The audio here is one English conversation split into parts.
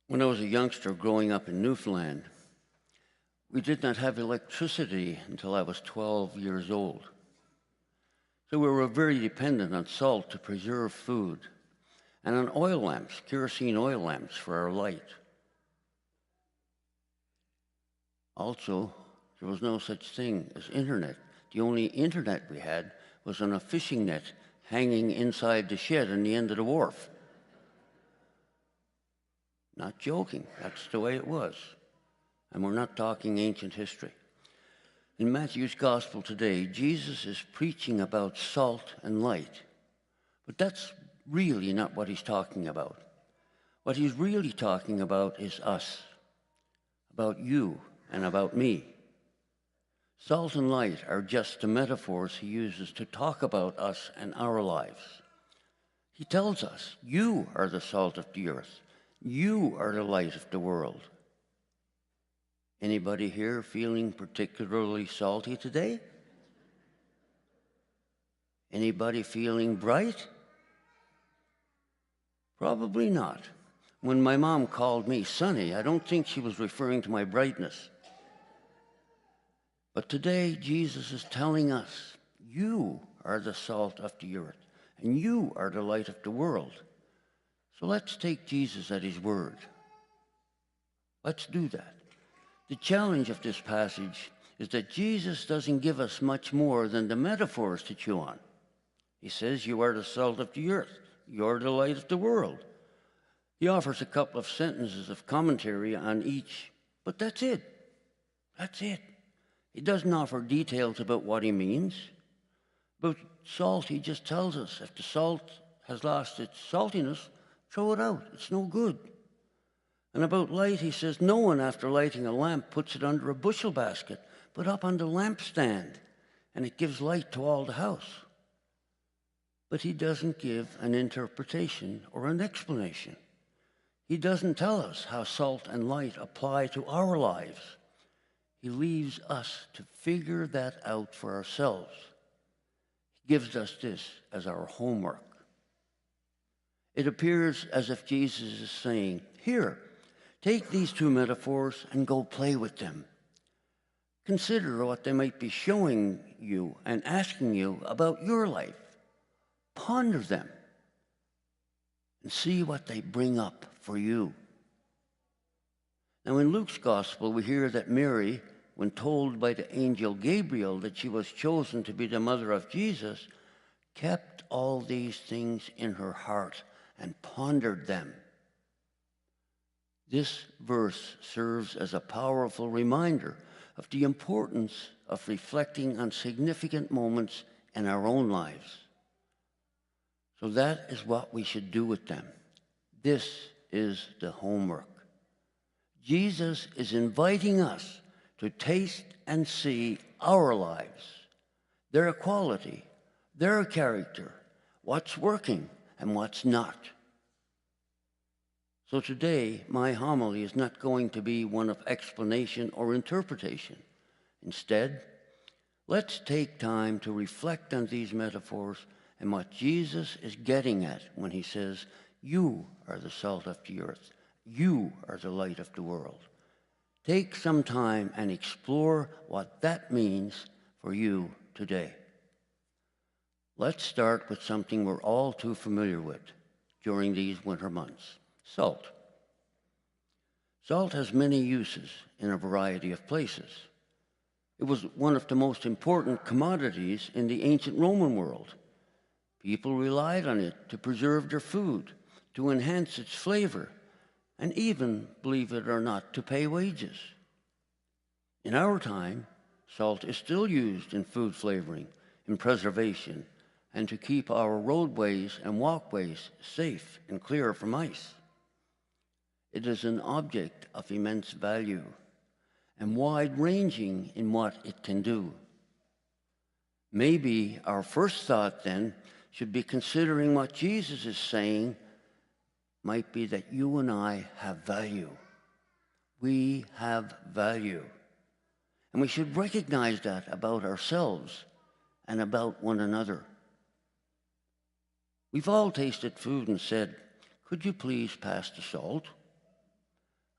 When I was a youngster growing up in Newfoundland, we did not have electricity until I was 12 years old. So we were very dependent on salt to preserve food and on oil lamps, kerosene oil lamps for our light. Also, there was no such thing as internet. The only internet we had was on a fishing net hanging inside the shed on the end of the wharf. Not joking, that's the way it was. And we're not talking ancient history. In Matthew's gospel today, Jesus is preaching about salt and light. But that's really not what he's talking about. What he's really talking about is us, about you and about me. Salt and light are just the metaphors he uses to talk about us and our lives. He tells us, you are the salt of the earth. You are the light of the world. Anybody here feeling particularly salty today? Anybody feeling bright? Probably not. When my mom called me sunny, I don't think she was referring to my brightness. But today, Jesus is telling us, you are the salt of the earth, and you are the light of the world. So let's take Jesus at his word. Let's do that. The challenge of this passage is that Jesus doesn't give us much more than the metaphors to chew on. He says, you are the salt of the earth. You are the light of the world. He offers a couple of sentences of commentary on each, but that's it. That's it. He doesn't offer details about what he means. About salt, he just tells us if the salt has lost its saltiness, throw it out. It's no good. And about light, he says, no one after lighting a lamp puts it under a bushel basket, but up on the lampstand, and it gives light to all the house. But he doesn't give an interpretation or an explanation. He doesn't tell us how salt and light apply to our lives. He leaves us to figure that out for ourselves. He gives us this as our homework. It appears as if Jesus is saying, here, take these two metaphors and go play with them. Consider what they might be showing you and asking you about your life. Ponder them and see what they bring up for you. Now in Luke's gospel, we hear that Mary, when told by the angel Gabriel that she was chosen to be the mother of Jesus, kept all these things in her heart and pondered them. This verse serves as a powerful reminder of the importance of reflecting on significant moments in our own lives. So that is what we should do with them. This is the homework. Jesus is inviting us to taste and see our lives, their quality, their character, what's working and what's not. So today, my homily is not going to be one of explanation or interpretation. Instead, let's take time to reflect on these metaphors and what Jesus is getting at when he says, you are the salt of the earth. You are the light of the world. Take some time and explore what that means for you today. Let's start with something we're all too familiar with during these winter months, salt. Salt has many uses in a variety of places. It was one of the most important commodities in the ancient Roman world. People relied on it to preserve their food, to enhance its flavor, and even, believe it or not, to pay wages. In our time, salt is still used in food flavoring, in preservation, and to keep our roadways and walkways safe and clear from ice. It is an object of immense value and wide-ranging in what it can do. Maybe our first thought then should be considering what Jesus is saying might be that you and I have value. We have value. And we should recognize that about ourselves and about one another. We've all tasted food and said, could you please pass the salt?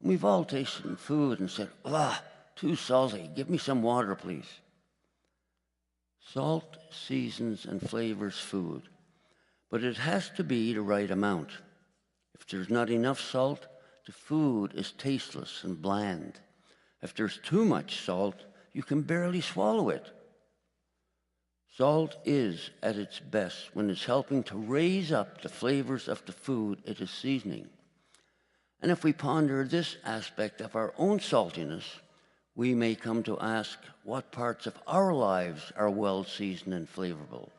We've all tasted food and said, "Ah, too salty. Give me some water, please." Salt seasons and flavors food, but it has to be the right amount. If there's not enough salt, the food is tasteless and bland. If there's too much salt, you can barely swallow it. Salt is at its best when it's helping to raise up the flavors of the food it is seasoning. And if we ponder this aspect of our own saltiness, we may come to ask what parts of our lives are well seasoned and flavorful,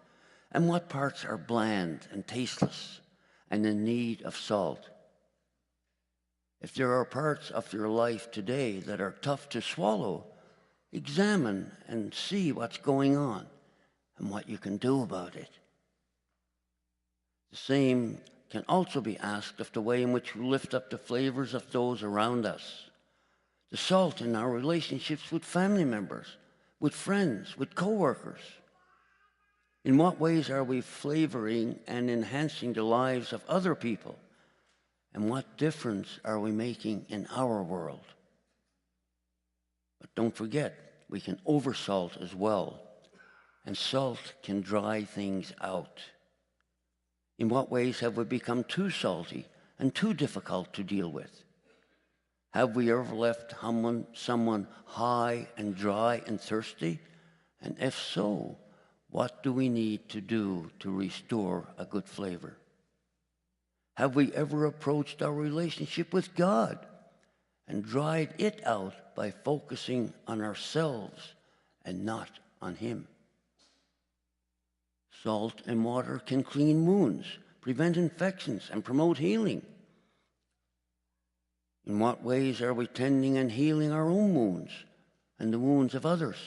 and what parts are bland and tasteless and in need of salt. If there are parts of your life today that are tough to swallow, examine and see what's going on and what you can do about it. The same can also be asked of the way in which we lift up the flavors of those around us. The salt in our relationships with family members, with friends, with co-workers. In what ways are we flavoring and enhancing the lives of other people? And what difference are we making in our world? But don't forget, we can oversalt as well. And salt can dry things out. In what ways have we become too salty and too difficult to deal with? Have we ever left someone high and dry and thirsty? And if so, what do we need to do to restore a good flavor? Have we ever approached our relationship with God and dried it out by focusing on ourselves and not on Him? Salt and water can clean wounds, prevent infections, and promote healing. In what ways are we tending and healing our own wounds and the wounds of others?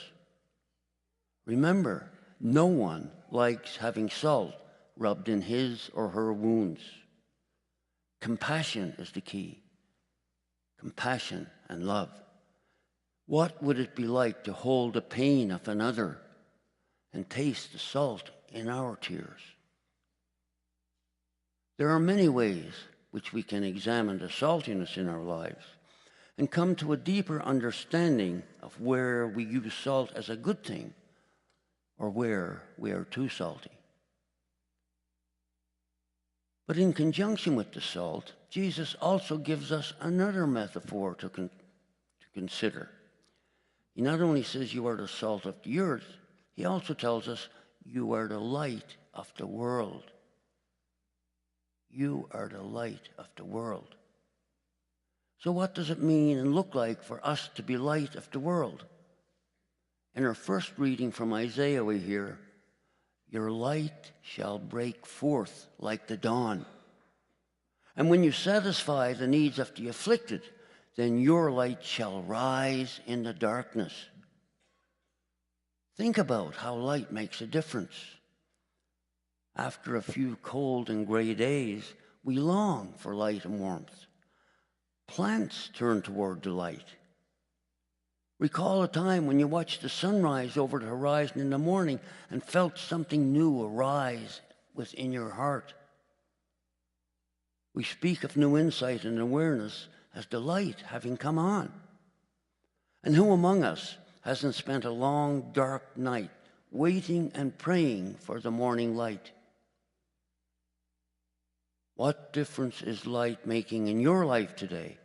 Remember, no one likes having salt rubbed in his or her wounds. Compassion is the key. Compassion and love. What would it be like to hold the pain of another and taste the salt in our tears? There are many ways which we can examine the saltiness in our lives and come to a deeper understanding of where we use salt as a good thing or where we are too salty. But in conjunction with the salt, Jesus also gives us another metaphor to consider. He not only says you are the salt of the earth, he also tells us you are the light of the world. You are the light of the world. So what does it mean and look like for us to be light of the world? In our first reading from Isaiah we hear, "Your light shall break forth like the dawn. And when you satisfy the needs of the afflicted, then your light shall rise in the darkness." Think about how light makes a difference. After a few cold and gray days, we long for light and warmth. Plants turn toward the light. Recall a time when you watched the sunrise over the horizon in the morning and felt something new arise within your heart. We speak of new insight and awareness as the light having come on. And who among us hasn't spent a long, dark night waiting and praying for the morning light? What difference is light making in your life today?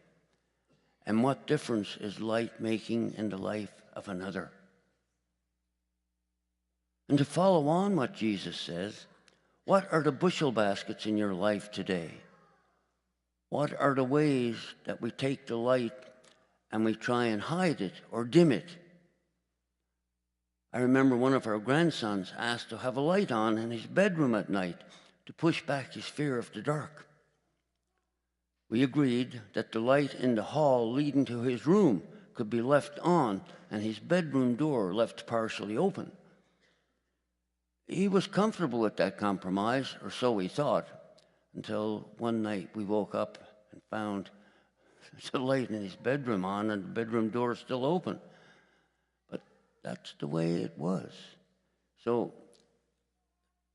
And what difference is light making in the life of another? And to follow on what Jesus says, what are the bushel baskets in your life today? What are the ways that we take the light and we try and hide it or dim it? I remember one of our grandsons asked to have a light on in his bedroom at night to push back his fear of the dark. We agreed that the light in the hall leading to his room could be left on and his bedroom door left partially open. He was comfortable with that compromise, or so he thought, until one night we woke up and found the light in his bedroom on and the bedroom door still open. But that's the way it was. So,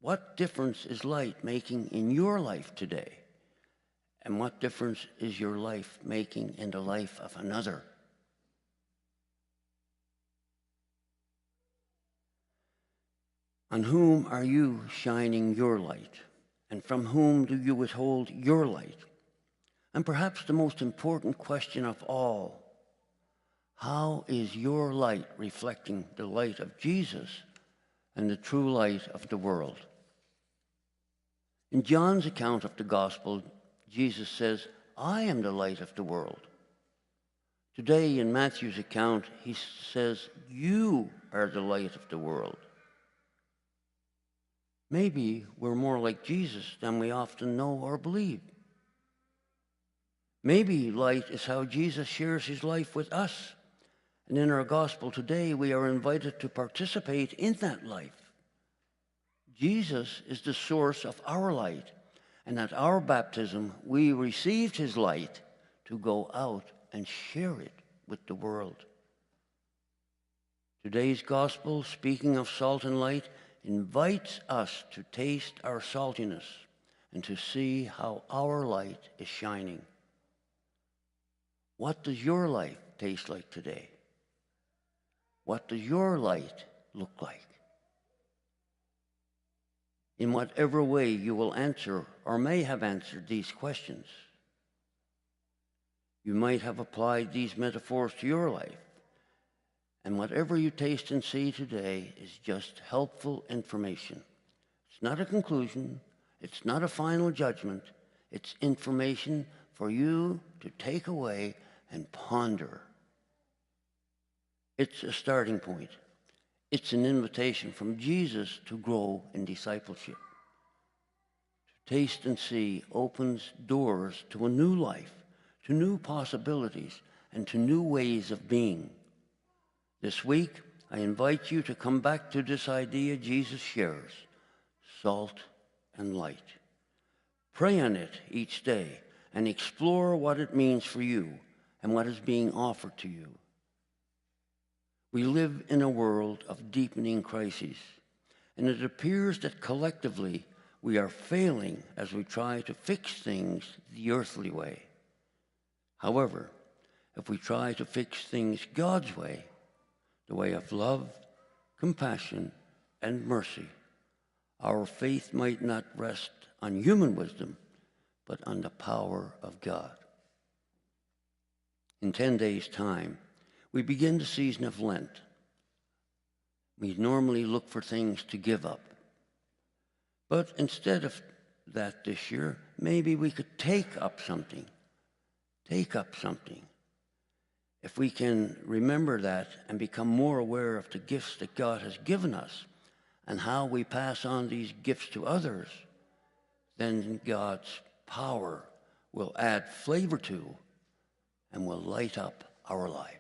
what difference is light making in your life today? And what difference is your life making in the life of another? On whom are you shining your light? And from whom do you withhold your light? And perhaps the most important question of all, how is your light reflecting the light of Jesus and the true light of the world? In John's account of the gospel, Jesus says, I am the light of the world. Today, in Matthew's account, he says, you are the light of the world. Maybe we're more like Jesus than we often know or believe. Maybe light is how Jesus shares his life with us. And in our gospel today, we are invited to participate in that life. Jesus is the source of our light. And at our baptism, we received his light to go out and share it with the world. Today's gospel, speaking of salt and light, invites us to taste our saltiness and to see how our light is shining. What does your life taste like today? What does your light look like? In whatever way you will answer or may have answered these questions, you might have applied these metaphors to your life. And whatever you taste and see today is just helpful information. It's not a conclusion. It's not a final judgment. It's information for you to take away and ponder. It's a starting point. It's an invitation from Jesus to grow in discipleship. To taste and see opens doors to a new life, to new possibilities, and to new ways of being. This week, I invite you to come back to this idea Jesus shares, salt and light. Pray on it each day and explore what it means for you and what is being offered to you. We live in a world of deepening crises, and it appears that collectively we are failing as we try to fix things the earthly way. However, if we try to fix things God's way, the way of love, compassion, and mercy, our faith might not rest on human wisdom, but on the power of God. In 10 days' time, we begin the season of Lent. We normally look for things to give up. But instead of that this year, maybe we could take up something. Take up something. If we can remember that and become more aware of the gifts that God has given us and how we pass on these gifts to others, then God's power will add flavor to and will light up our lives.